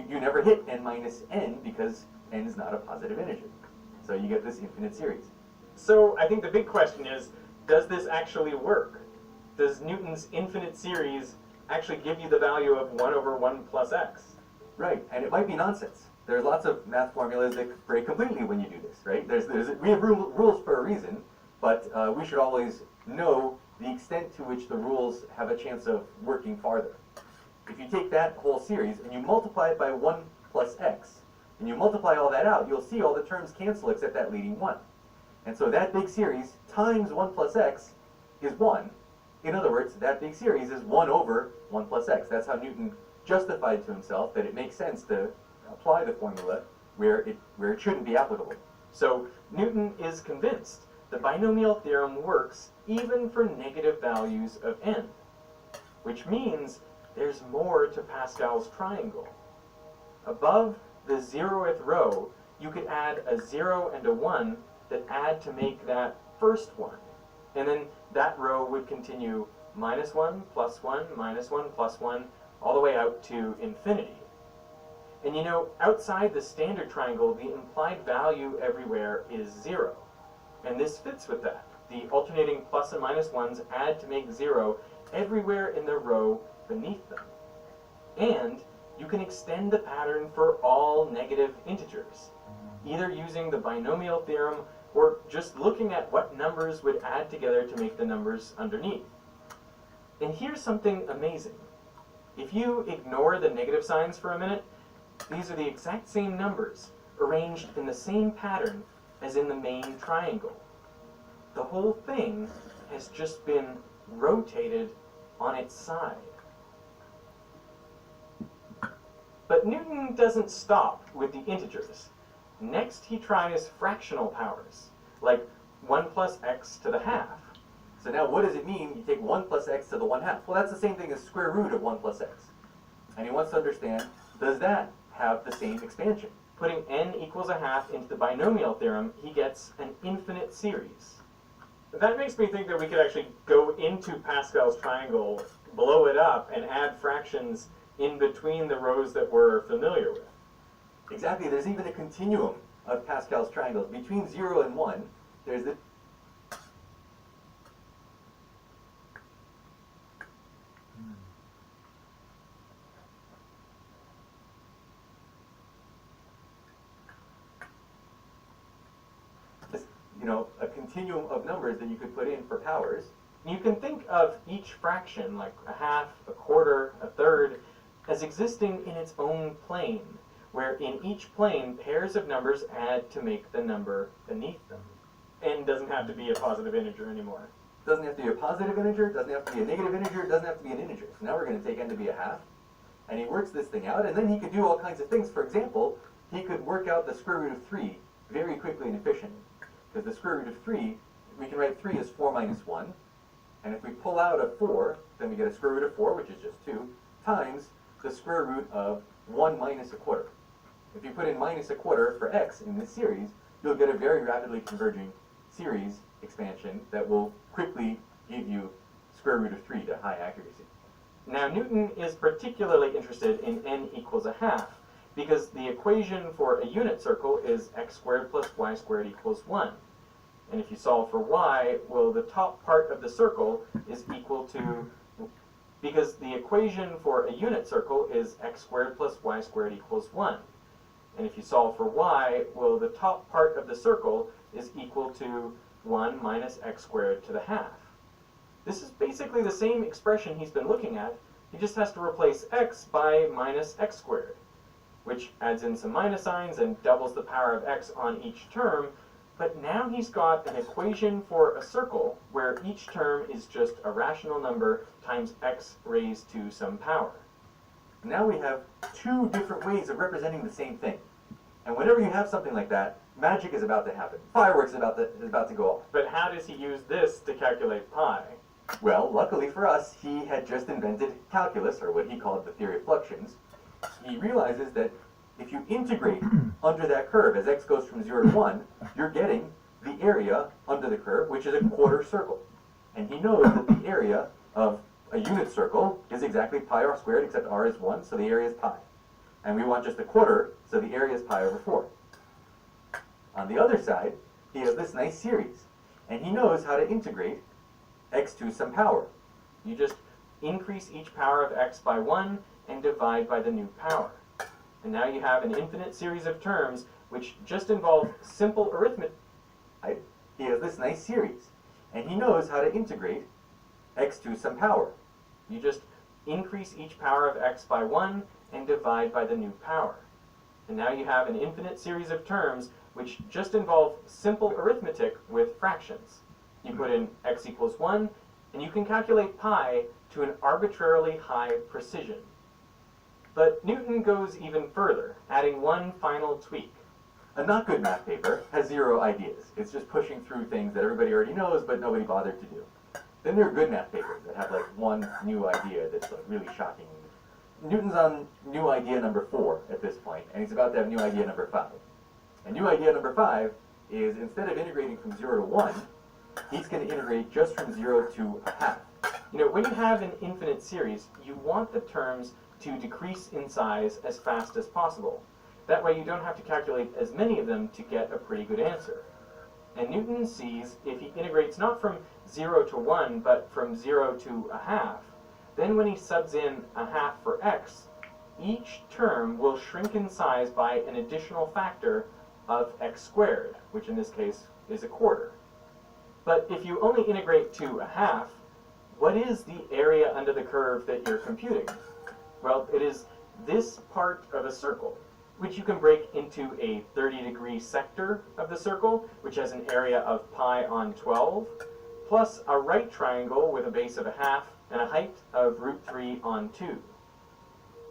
you never hit n minus n because n is not a positive integer. So you get this infinite series. So I think the big question is, does this actually work? Does Newton's infinite series actually give you the value of 1 over 1 plus x? Right, and it might be nonsense. There's lots of math formulas that break completely when you do this, right? We have rules for a reason, but we should always know the extent to which the rules have a chance of working farther. If you take that whole series and you multiply it by 1 plus x, and you multiply all that out, you'll see all the terms cancel except that leading 1. And so that big series times 1 plus x is 1. In other words, that big series is 1 over 1 plus x. That's how Newton justified to himself that it makes sense to apply the formula where it shouldn't be applicable. So Newton is convinced the binomial theorem works even for negative values of n, which means there's more to Pascal's triangle. Above the 0th row, you could add a 0 and a 1 that add to make that first one. And then that row would continue minus 1, plus 1, minus 1, plus 1, all the way out to infinity. And you know, outside the standard triangle, the implied value everywhere is 0. And this fits with that. The alternating plus and minus 1s add to make 0 everywhere in the row beneath them. And you can extend the pattern for all negative integers, either using the binomial theorem or just looking at what numbers would add together to make the numbers underneath. And here's something amazing. If you ignore the negative signs for a minute, these are the exact same numbers, arranged in the same pattern as in the main triangle. The whole thing has just been rotated on its side. But Newton doesn't stop with the integers. Next, he tries fractional powers, like 1 plus x to the half. So now what does it mean you take 1 plus x to the 1/2? Well, that's the same thing as square root of 1 plus x. And he wants to understand, does that have the same expansion? Putting n equals a half into the binomial theorem, he gets an infinite series. That makes me think that we could actually go into Pascal's triangle, blow it up, and add fractions in between the rows that we're familiar with. Exactly. There's even a continuum of Pascal's triangles. Between 0 and 1, there's the a continuum of numbers that you could put in for powers. You can think of each fraction, like a half, a quarter, a third, as existing in its own plane, where in each plane pairs of numbers add to make the number beneath them. N doesn't have to be a positive integer anymore. Doesn't have to be a positive integer, doesn't have to be a negative integer, doesn't have to be an integer. So now we're going to take n to be a half, and he works this thing out, and then he could do all kinds of things. For example, he could work out the square root of 3 very quickly and efficiently. Because the square root of 3, we can write 3 as 4 minus 1, and if we pull out a 4, then we get a square root of 4, which is just 2, times the square root of 1 minus a quarter. If you put in minus a quarter for x in this series, you'll get a very rapidly converging series expansion that will quickly give you square root of 3 to high accuracy. Now Newton is particularly interested in n equals a half, because the equation for a unit circle is x squared plus y squared equals 1. And if you solve for y, well, the top part of the circle is equal to, because the equation for a unit circle is x squared plus y squared equals 1. And if you solve for y, well, the top part of the circle is equal to 1 minus x squared to the half. This is basically the same expression he's been looking at. He just has to replace x by minus x squared, which adds in some minus signs and doubles the power of x on each term. But now he's got an equation for a circle where each term is just a rational number times x raised to some power. Now we have two different ways of representing the same thing. And whenever you have something like that, magic is about to happen. Fireworks is about to go off. But how does he use this to calculate pi? Well, luckily for us, he had just invented calculus, or what he called the theory of fluxions. He realizes that if you integrate under that curve as x goes from 0 to 1, you're getting the area under the curve, which is a quarter circle. And he knows that the area of a unit circle is exactly pi r squared, except r is 1, so the area is pi. and we want just a quarter, so the area is pi over 4. On the other side, he has this nice series, and he knows how to integrate x to some power. You just increase each power of x by 1 and divide by the new power. And now you have an infinite series of terms which just involve simple arithmetic. He has this nice series, and he knows how to integrate x to some power. You just increase each power of x by 1 and divide by the new power. And now you have an infinite series of terms which just involve simple arithmetic with fractions. You put in x equals 1, and you can calculate pi to an arbitrarily high precision. But Newton goes even further, adding one final tweak. A not good math paper has 0 ideas. It's just pushing through things that everybody already knows, but nobody bothered to do. Then there are good math papers that have like one new idea that's like really shocking. Newton's on new idea number 4 at this point, and he's about to have new idea number 5. And new idea number 5 is instead of integrating from 0 to 1, he's going to integrate just from 0 to a half. You know, when you have an infinite series, you want the terms to decrease in size as fast as possible. That way you don't have to calculate as many of them to get a pretty good answer. And Newton sees if he integrates not from 0 to 1, but from 0 to a half, then when he subs in a half for x, each term will shrink in size by an additional factor of x squared, which in this case is a quarter. But if you only integrate to a half, what is the area under the curve that you're computing? Well, it is this part of a circle, which you can break into a 30-degree sector of the circle, which has an area of pi on 12, plus a right triangle with a base of a half and a height of root 3 on 2.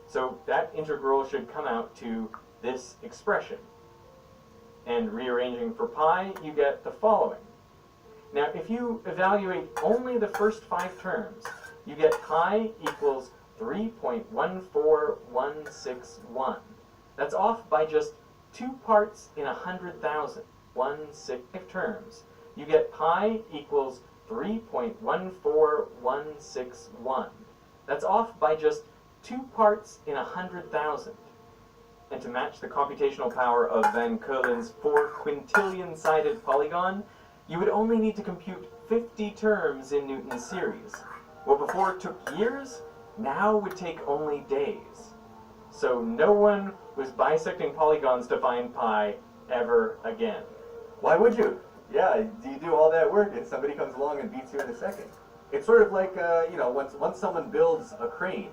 So that integral should come out to this expression. And rearranging for pi, you get the following. Now, if you evaluate only the first 5 terms, you get pi equals 3.14161. That's off by just 2 parts in 100,000. 1/6 terms. You get pi equals 3.14161. That's off by just 2 parts in 100,000. And to match the computational power of Van Curlen's 4 quintillion-sided polygon, you would only need to compute 50 terms in Newton's series. What before took years, now would take only days. So no one was bisecting polygons to find pi ever again. Why would you? Yeah, you do all that work and somebody comes along and beats you in a second. It's sort of like, you know, once someone builds a crane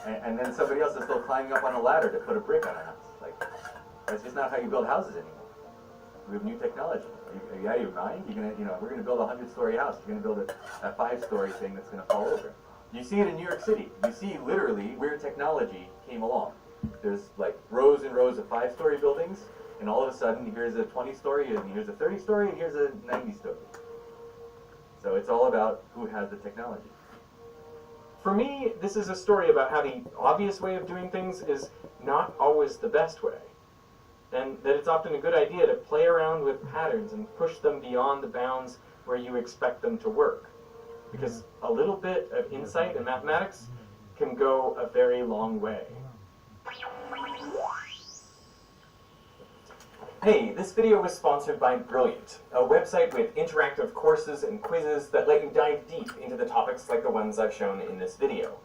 and then somebody else is still climbing up on a ladder to put a brick on a house. Like, that's just not how you build houses anymore. We have new technology. Are you out of your mind? You're gonna, you know, we're going to build a 100-story house. You're going to build a 5-story thing that's going to fall over. You see it in New York City. You see literally where technology came along. There's like rows and rows of 5-story buildings, and all of a sudden here's a 20-story, and here's a 30-story, and here's a 90-story. So it's all about who has the technology. For me, this is a story about how the obvious way of doing things is not always the best way, and that it's often a good idea to play around with patterns and push them beyond the bounds where you expect them to work. Because a little bit of insight in mathematics can go a very long way. Hey, this video was sponsored by Brilliant, a website with interactive courses and quizzes that let you dive deep into the topics like the ones I've shown in this video.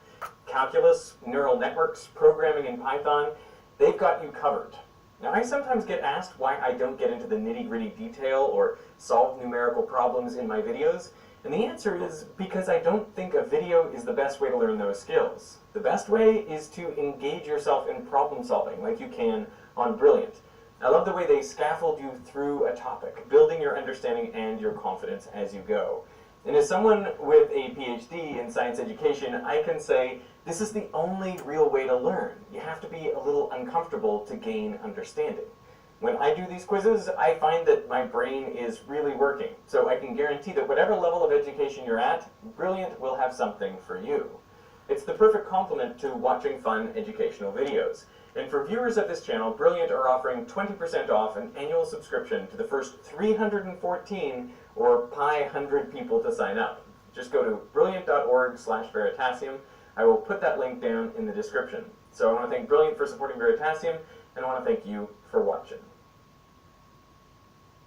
Calculus, neural networks, programming in Python, they've got you covered. Now, I sometimes get asked why I don't get into the nitty-gritty detail or solve numerical problems in my videos, and the answer is because I don't think a video is the best way to learn those skills. The best way is to engage yourself in problem solving like you can on Brilliant. I love the way they scaffold you through a topic, building your understanding and your confidence as you go. And as someone with a PhD in science education, I can say this is the only real way to learn. You have to be a little uncomfortable to gain understanding. When I do these quizzes, I find that my brain is really working, so I can guarantee that whatever level of education you're at, Brilliant will have something for you. It's the perfect complement to watching fun educational videos. And for viewers of this channel, Brilliant are offering 20% off an annual subscription to the first 314 or pi 100 people to sign up. Just go to brilliant.org/Veritasium. I will put that link down in the description. So I want to thank Brilliant for supporting Veritasium, and I want to thank you for watching.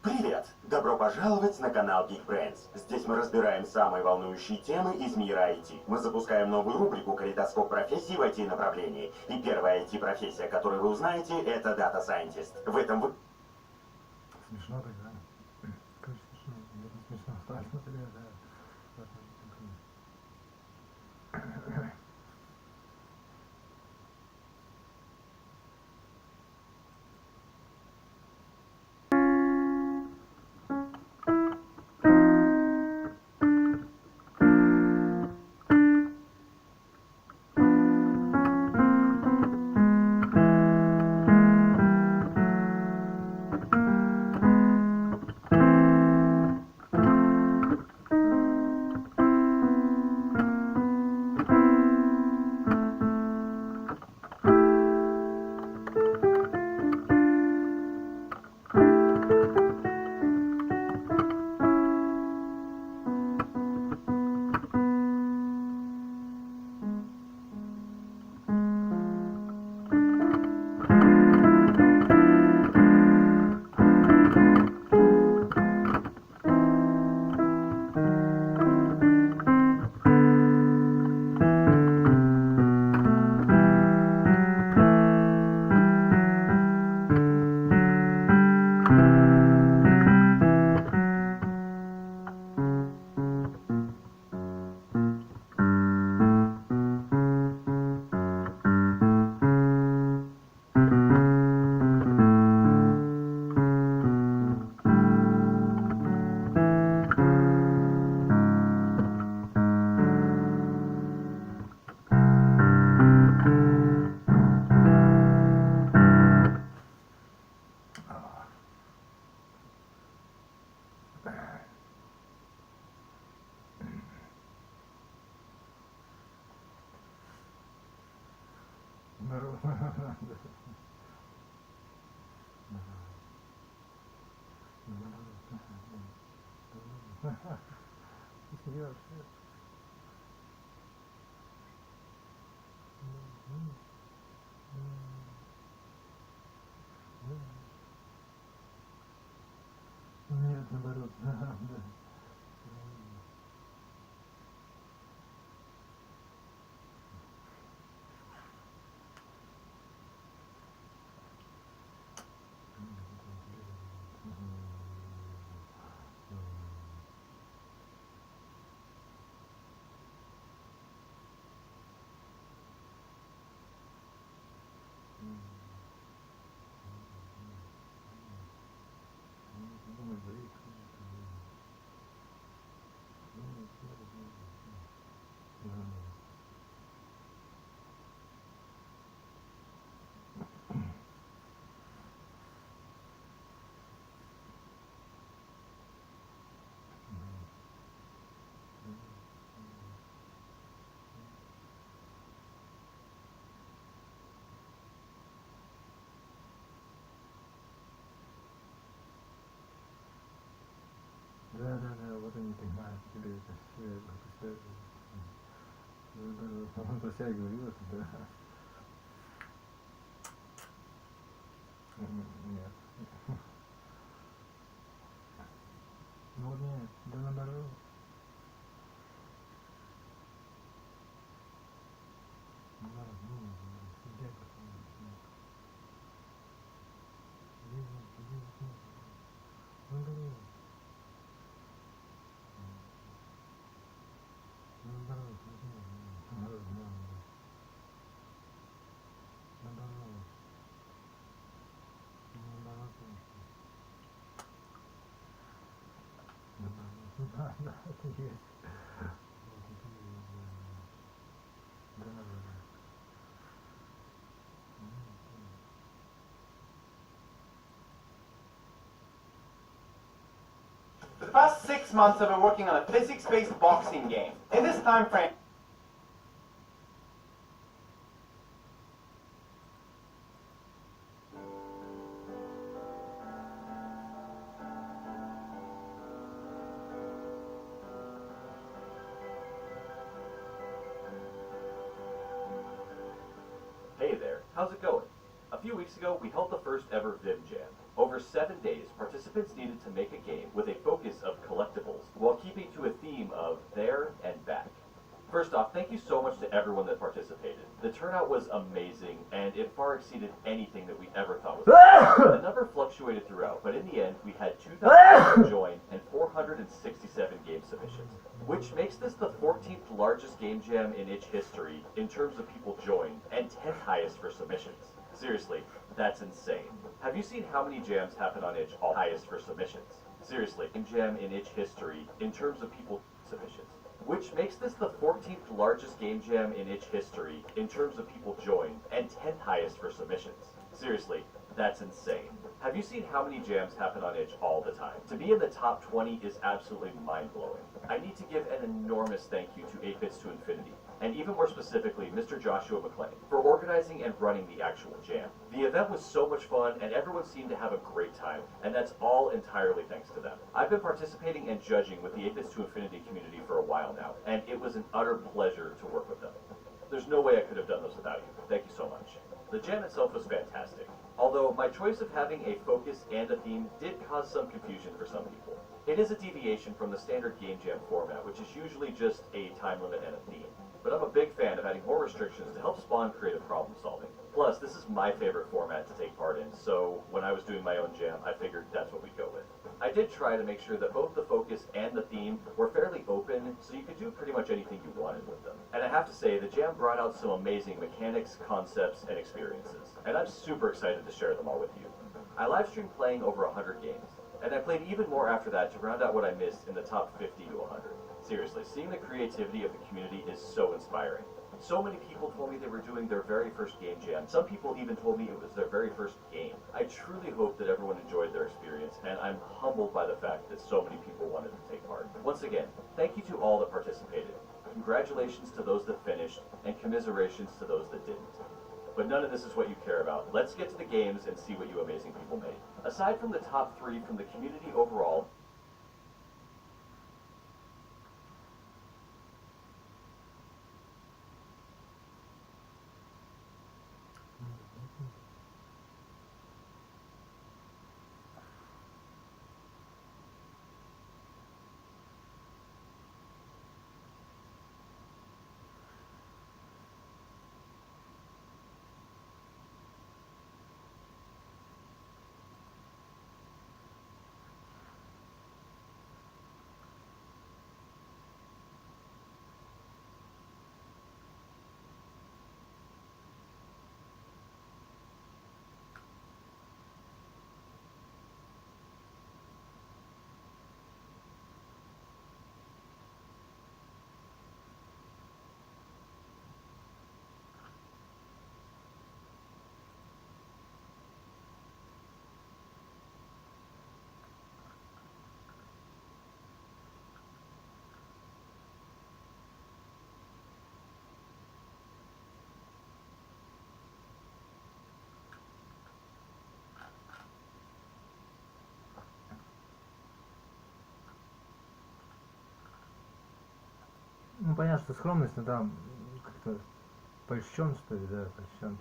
Привет! Добро пожаловать на канал Geekbrains. Здесь мы разбираем самые волнующие темы из мира IT. Мы запускаем новую рубрику «Калейдоскоп профессий в IT-направлении». И первая IT-профессия, которую вы узнаете, это Data Scientist. В этом вы... Смешно тогда. Короче, смешно. Смешно. Страшно тогда, да. Нет, наоборот. Да, вот они понимают, тебе это все, он про себя говорил это, да. Нет. Ну нет, да наоборот. Да, это есть. For the past 6 months, I've been working on a physics-based boxing game. In this time frame, Hey there. how's it going? A few weeks ago, we held the first ever Viv Jam. Over 7 days, participants needed to make a game with a focus of collectibles while keeping to a theme of there and back. First off, thank you so much to everyone that participated. The turnout was amazing, and it far exceeded anything that we ever thought was possible. The number fluctuated throughout, but in the end, we had 2,000 people join and 467 game submissions, which makes this the 14th largest game jam in itch history in terms of people joined, and 10th highest for submissions. Seriously, that's insane. Have you seen how many jams happen on itch, all highest for submissions? Seriously, game jam in itch history in terms of people submissions, which makes this the 14th largest game jam in itch history in terms of people joined, and 10th highest for submissions. Seriously, that's insane. Have you seen how many jams happen on itch all the time? To be in the top 20 is absolutely mind-blowing. I need to give an enormous thank you to 8 Bits to Infinity, and even more specifically, Mr. Joshua McClain, for organizing and running the actual jam. The event was so much fun, and everyone seemed to have a great time, and that's all entirely thanks to them. I've been participating and judging with the 8 Bits to Infinity community for a while now, and it was an utter pleasure to work with them. There's no way I could have done this without you. Thank you so much. The jam itself was fantastic, although my choice of having a focus and a theme did cause some confusion for some people. It is a deviation from the standard game jam format, which is usually just a time limit and a theme. But I'm a big fan of adding more restrictions to help spawn creative problem solving. Plus, this is my favorite format to take part in, so when I was doing my own jam, I figured that's what we'd go with. I did try to make sure that both the focus and the theme were fairly open, so you could do pretty much anything you wanted with them. And I have to say, the jam brought out some amazing mechanics, concepts, and experiences. And I'm super excited to share them all with you. I live streamed playing over 100 games, and I played even more after that to round out what I missed in the top 50 to 100. Seriously, seeing the creativity of the community is so inspiring. So many people told me they were doing their very first game jam. Some people even told me it was their very first game. I truly hope that everyone enjoyed their experience, and I'm humbled by the fact that so many people wanted to take part. Once again, thank you to all that participated. Congratulations to those that finished, and commiserations to those that didn't. But none of this is what you care about. Let's get to the games and see what you amazing people made. Aside from the top 3 from the community overall, Ну, понятно, что скромность, но там как-то польщен, что ли, да, польщен.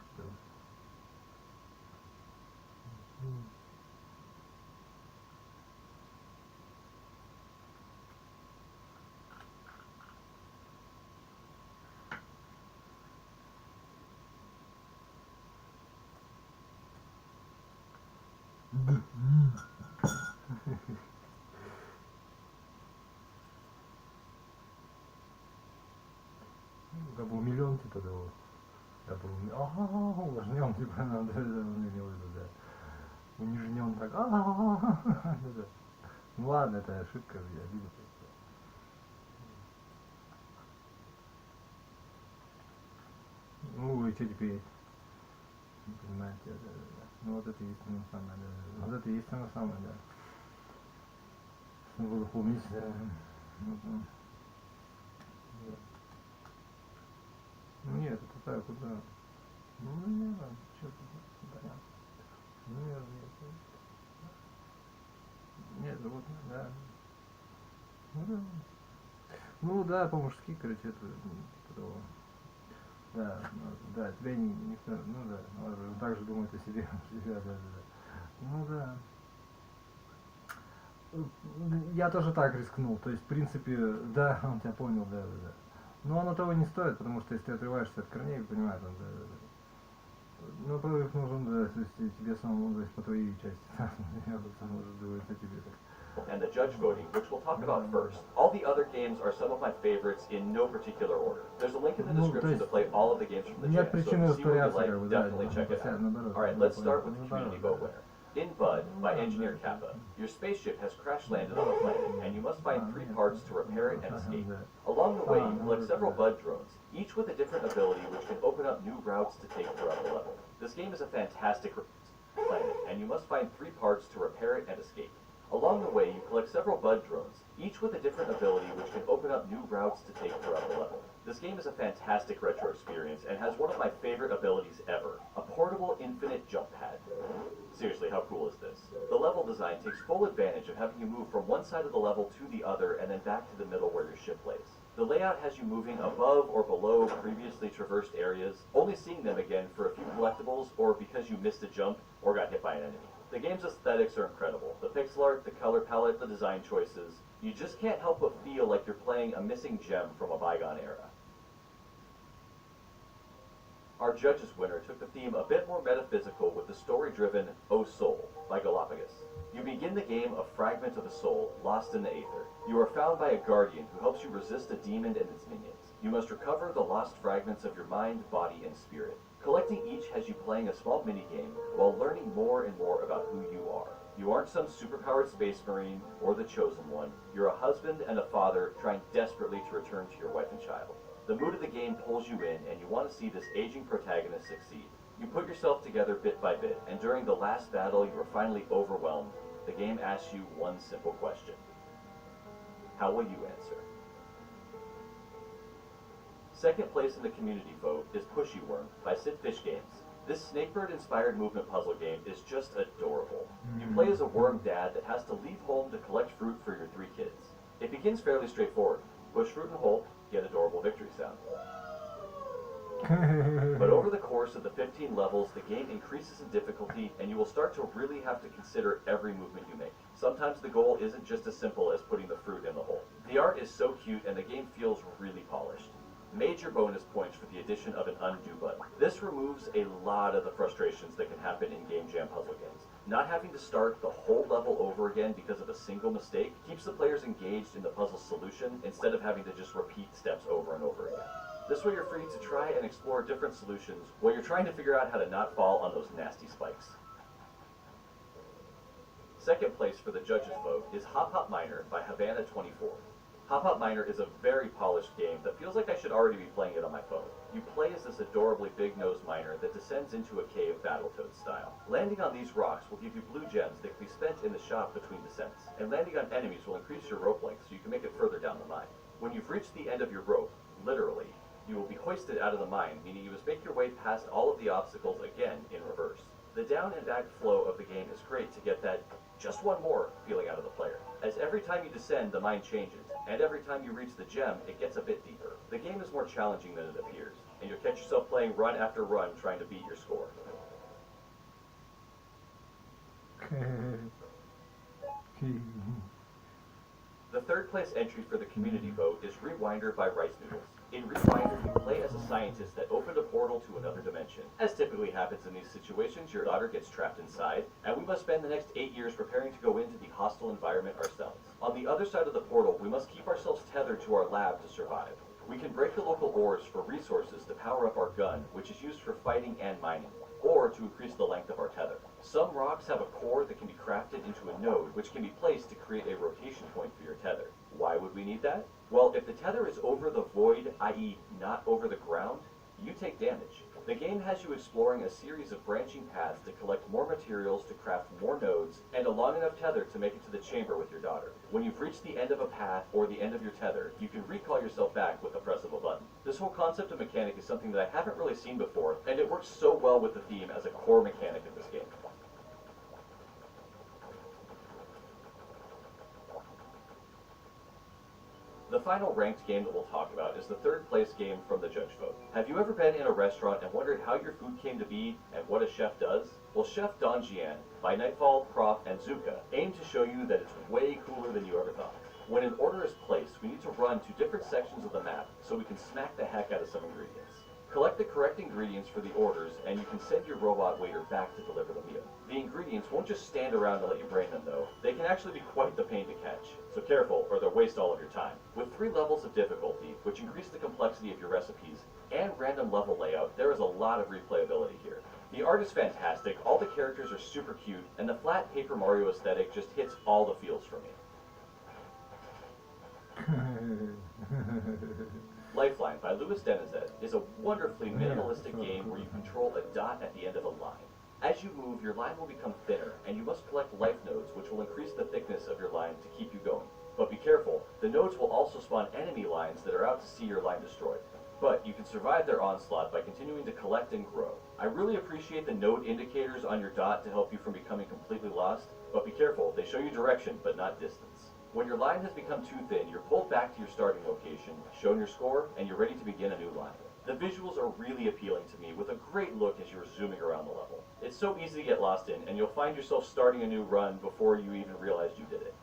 Как бы умилен, типа, да, вот. Я был увлажнен, типа, надо, да. Унижен так, да. Ну ладно, это ошибка, я обиду просто. Ну и что теперь? Не понимаете, да. Ну вот это и есть оно самое, да. Вот это и есть оно самое, да. Что буду помнить, да. Ну нет, это так, куда? Ну не надо, что-то понятно. Ну нет, нет, вот, да. Ну да. Ну да, по-мужски, короче, это, типа того. Да, ну, да, тебя никто, ну да, он также думает о себе, да, да, да. Ну да. Я тоже так рискнул, то есть, в принципе, да, он тебя понял, да, да, да. Но оно того не стоит, потому что если ты отрываешься от корней, понимаешь, он, да, да, да. Ну, прорыв нужен, да, то есть тебе самому, то есть по твоей части, да, я вот может думать о тебе так. And the judge voting, which we'll talk about first. All the other games are some of my favorites in no particular order. There's a link in the description to play all of the games from the jam, so if you see what you like, definitely check it out. Alright, let's start with the community vote winner. In Bud, by Engineer Kappa, your spaceship has crash landed on a planet, and you must find 3 parts to repair it and escape. Along the way, you collect several Bud drones, each with a different ability which can open up new routes to take throughout the level. This game is a fantastic planet, and you must find 3 parts to repair it and escape. Along the way, you collect several Bud drones, each with a different ability which can open up new routes to take throughout the level. This game is a fantastic retro experience and has one of my favorite abilities ever, a portable infinite jump pad. Seriously, how cool is this? The level design takes full advantage of having you move from one side of the level to the other and then back to the middle where your ship lays. The layout has you moving above or below previously traversed areas, only seeing them again for a few collectibles or because you missed a jump or got hit by an enemy. The game's aesthetics are incredible. The pixel art, the color palette, the design choices. You just can't help but feel like you're playing a missing gem from a bygone era. Our judges winner took the theme a bit more metaphysical with the story-driven O Soul by Galapagos. You begin the game a fragment of a soul lost in the aether. You are found by a guardian who helps you resist a demon and its minions. You must recover the lost fragments of your mind, body, and spirit. Collecting each has you playing a small minigame while learning more and more about who you are. You aren't some superpowered space marine or the chosen one. You're a husband and a father trying desperately to return to your wife and child. The mood of the game pulls you in and you want to see this aging protagonist succeed. You put yourself together bit by bit, and during the last battle you are finally overwhelmed. The game asks you one simple question. How will you answer? Second place in the community vote is Pushy Worm by Sid Fish Games. This Snakebird-inspired movement puzzle game is just adorable. You play as a worm dad that has to leave home to collect fruit for your 3 kids. It begins fairly straightforward. Push fruit in hole, get adorable victory sound. But over the course of the 15 levels, the game increases in difficulty, and you will start to really have to consider every movement you make. Sometimes the goal isn't just as simple as putting the fruit in the hole. The art is so cute, and the game feels really polished. Major bonus points for the addition of an undo button. This removes a lot of the frustrations that can happen in game jam puzzle games. Not having to start the whole level over again because of a single mistake keeps the players engaged in the puzzle's solution instead of having to just repeat steps over and over again. This way you're free to try and explore different solutions while you're trying to figure out how to not fall on those nasty spikes. Second place for the judges' vote is Hop Hop Minor by Havana 24. Hop Hop Minor is a very polished game that feels like I should already be playing it on my phone. You play as this adorably big-nosed miner that descends into a cave Battletoads style. Landing on these rocks will give you blue gems that can be spent in the shop between descents, and landing on enemies will increase your rope length so you can make it further down the mine. When you've reached the end of your rope, literally, you will be hoisted out of the mine, meaning you must make your way past all of the obstacles again in reverse. The down and back flow of the game is great to get that just one more feeling out of the player, as every time you descend the mine changes, and every time you reach the gem it gets a bit deeper. The game is more challenging than it appears, and you'll catch yourself playing run after run trying to beat your score. The third place entry for the community vote is Rewinder by Rice Noodles. In Rewinder, you play as a scientist that opened a portal to another dimension. As typically happens in these situations, your daughter gets trapped inside, and we must spend the next 8 years preparing to go into the hostile environment ourselves. On the other side of the portal, we must keep ourselves tethered to our lab to survive. We can break the local ores for resources to power up our gun, which is used for fighting and mining, or to increase the length of our tether. Some rocks have a core that can be crafted into a node, which can be placed to create a rotation point for your tether. Why would we need that? Well, if the tether is over the void, i.e. not over the ground, you take damage. The game has you exploring a series of branching paths to collect more materials to craft more nodes, and a long enough tether to make it to the chamber with your daughter. When you've reached the end of a path or the end of your tether, you can recall yourself back with the press of a button. This whole concept of mechanic is something that I haven't really seen before, and it works so well with the theme as a core mechanic of this game. The The final ranked game that we'll talk about is the third place game from the judge vote. Have you ever been in a restaurant and wondered how your food came to be and what a chef does? Well, Chef Don Jian, by Nightfall, Prof, and Zuka, aim to show you that it's way cooler than you ever thought. When an order is placed, we need to run to different sections of the map so we can smack the heck out of some ingredients. Collect the correct ingredients for the orders, and you can send your robot waiter back to deliver the meal. The ingredients won't just stand around to let you brain them, though. They can actually be quite the pain to catch. So careful, or they'll waste all of your time. With 3 levels of difficulty, which increase the complexity of your recipes, and random level layout, there is a lot of replayability here. The art is fantastic, all the characters are super cute, and the flat Paper Mario aesthetic just hits all the feels for me. Lifeline by Louis Denizet is a wonderfully minimalistic game where you control a dot at the end of a line. As you move, your line will become thinner, and you must collect life nodes, which will increase the thickness of your line to keep you going. But be careful, the nodes will also spawn enemy lines that are out to see your line destroyed. But you can survive their onslaught by continuing to collect and grow. I really appreciate the node indicators on your dot to help you from becoming completely lost, but be careful, they show you direction, but not distance. When your line has become too thin, you're pulled back to your starting location, shown your score, and you're ready to begin a new line. The visuals are really appealing to me, with a great look as you're zooming around the level. It's so easy to get lost in, and you'll find yourself starting a new run before you even realized you did it.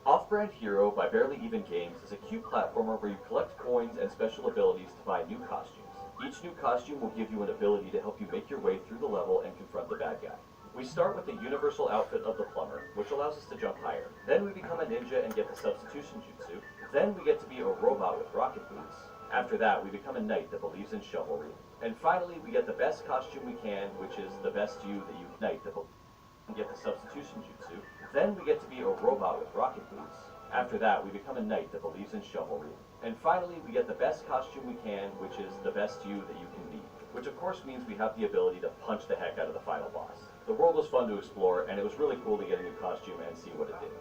Off-Brand Hero by Barely Even Games is a cute platformer where you collect coins and special abilities to buy new costumes. Each new costume will give you an ability to help you make your way through the level and confront the bad guy. We start with the universal outfit of the plumber, which allows us to jump higher. Then we become a ninja and get the substitution jutsu. Then we get to be a robot with rocket boots. After that, we become a knight that believes in chivalry. And finally, we get the best costume we can, which is the best you that you knight that and get the substitution jutsu. Then we get to be a robot with rocket boots. After that, we become a knight that believes in chivalry. And finally, we get the best costume we can, which is the best you that you can be. Which of course means we have the ability to punch the heck out of the final boss. The world was fun to explore, and it was really cool to get a new costume and see what it did.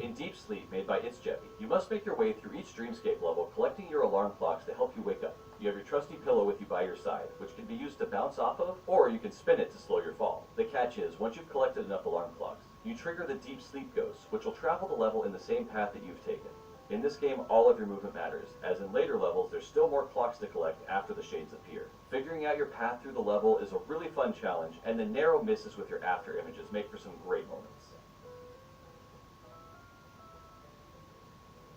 In Deep Sleep, made by eVGENIY, you must make your way through each dreamscape level, collecting your alarm clocks to help you wake up. You have your trusty pillow with you by your side, which can be used to bounce off of, or you can spin it to slow your fall. The catch is, once you've collected enough alarm clocks, you trigger the Deep Sleep Ghost, which will travel the level in the same path that you've taken. In this game, all of your movement matters, as in later levels, there's still more clocks to collect after the shades appear. Figuring out your path through the level is a really fun challenge, and the narrow misses with your after images make for some great moments.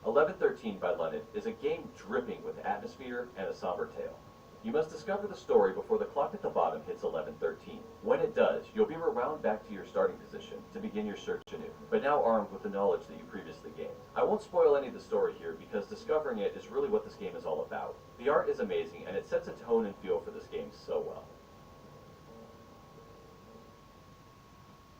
1113 by London is a game dripping with atmosphere and a somber tale. You must discover the story before the clock at the bottom hits 1113. When it does, you'll be rewound back to your starting position to begin your search anew, but now armed with the knowledge that you previously gained. I won't spoil any of the story here because discovering it is really what this game is all about. The art is amazing and it sets a tone and feel for this game so well.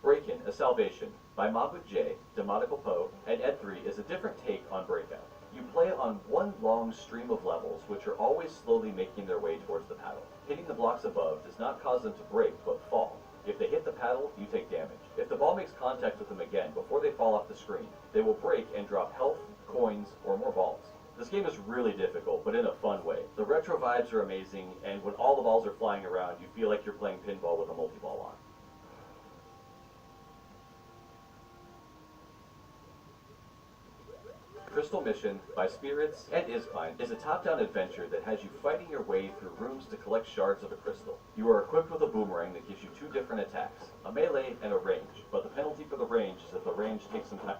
Break-In, A Salvation by Mabuk J, Demonical Poe, and Ed3 is a different take on Breakout. You play on one long stream of levels, which are always slowly making their way towards the paddle. Hitting the blocks above does not cause them to break, but fall. If they hit the paddle, you take damage. If the ball makes contact with them again before they fall off the screen, they will break and drop health, coins, or more balls. This game is really difficult, but in a fun way. The retro vibes are amazing, and when all the balls are flying around, you feel like you're playing pinball with a multi-ball on. Crystal Mission by Spirits and eVGENIY is a top-down adventure that has you fighting your way through rooms to collect shards of a crystal. You are equipped with a boomerang that gives you 2 different attacks, a melee and a range, but the penalty for the range is that the range takes some time.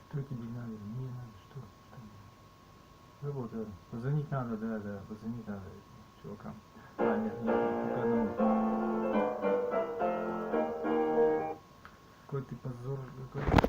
Что тебе надо? Мне надо что? Работа. Позвонить надо, да, позвонить надо чувакам. А, нет, только одному. Какой ты позор, какой.